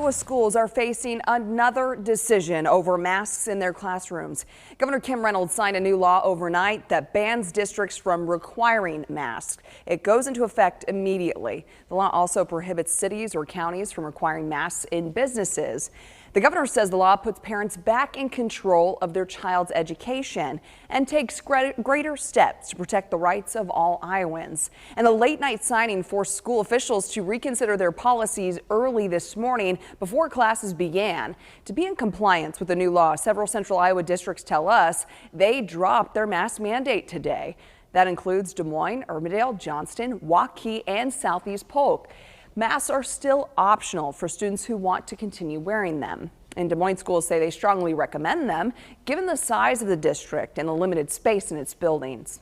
Iowa schools are facing another decision over masks in their classrooms. Governor Kim Reynolds signed a new law overnight that bans districts from requiring masks. It goes into effect immediately. The law also prohibits cities or counties from requiring masks in businesses. The governor says the law puts parents back in control of their child's education and takes greater steps to protect the rights of all Iowans. And the late night signing forced school officials to reconsider their policies early this morning before classes began. To be in compliance with the new law, several central Iowa districts tell us they dropped their mask mandate today. That includes Des Moines, Urbandale, Johnston, Waukee, and Southeast Polk. Masks are still optional for students who want to continue wearing them. And Des Moines schools say they strongly recommend them, given the size of the district and the limited space in its buildings.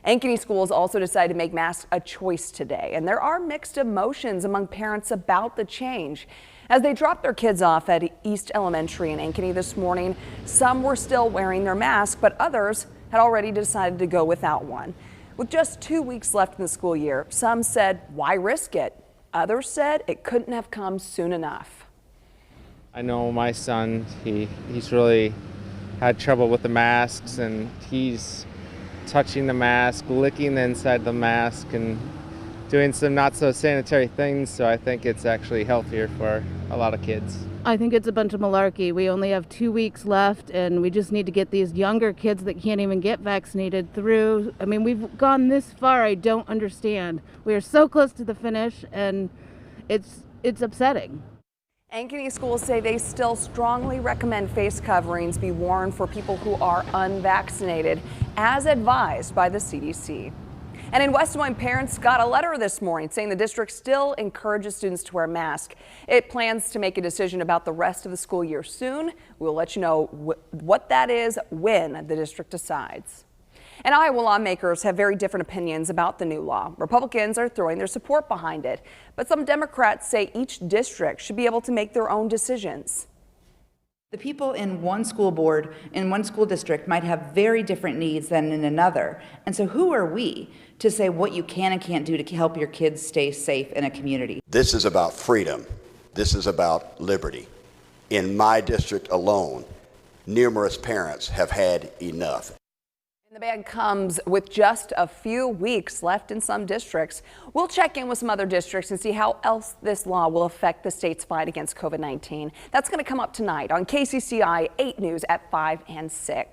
Ankeny schools also decided to make masks a choice today, and there are mixed emotions among parents about the change. As they dropped their kids off at East Elementary in Ankeny this morning, some were still wearing their mask, but others had already decided to go without one. With just 2 weeks left in the school year, some said, why risk it? Others said it couldn't have come soon enough. I know my son, he's really had trouble with the masks, and he's touching the mask, licking the inside of the mask, and doing some not so sanitary things, so I think it's actually healthier for a lot of kids. I think it's a bunch of malarkey. We only have 2 weeks left, and we just need to get these younger kids that can't even get vaccinated through. I mean, we've gone this far. I don't understand. We are so close to the finish, and it's upsetting. Ankeny schools say they still strongly recommend face coverings be worn for people who are unvaccinated, as advised by the CDC. And in West Des Moines, parents got a letter this morning saying the district still encourages students to wear masks. It plans to make a decision about the rest of the school year soon. We'll let you know what that is when the district decides. And Iowa lawmakers have very different opinions about the new law. Republicans are throwing their support behind it, but some Democrats say each district should be able to make their own decisions. The people in one school board, in one school district, might have very different needs than in another. And so who are we to say what you can and can't do to help your kids stay safe in a community? This is about freedom. This is about liberty. In my district alone, numerous parents have had enough. And the ban comes with just a few weeks left in some districts. We'll check in with some other districts and see how else this law will affect the state's fight against COVID-19. That's going to come up tonight on KCCI 8 News at 5 and 6.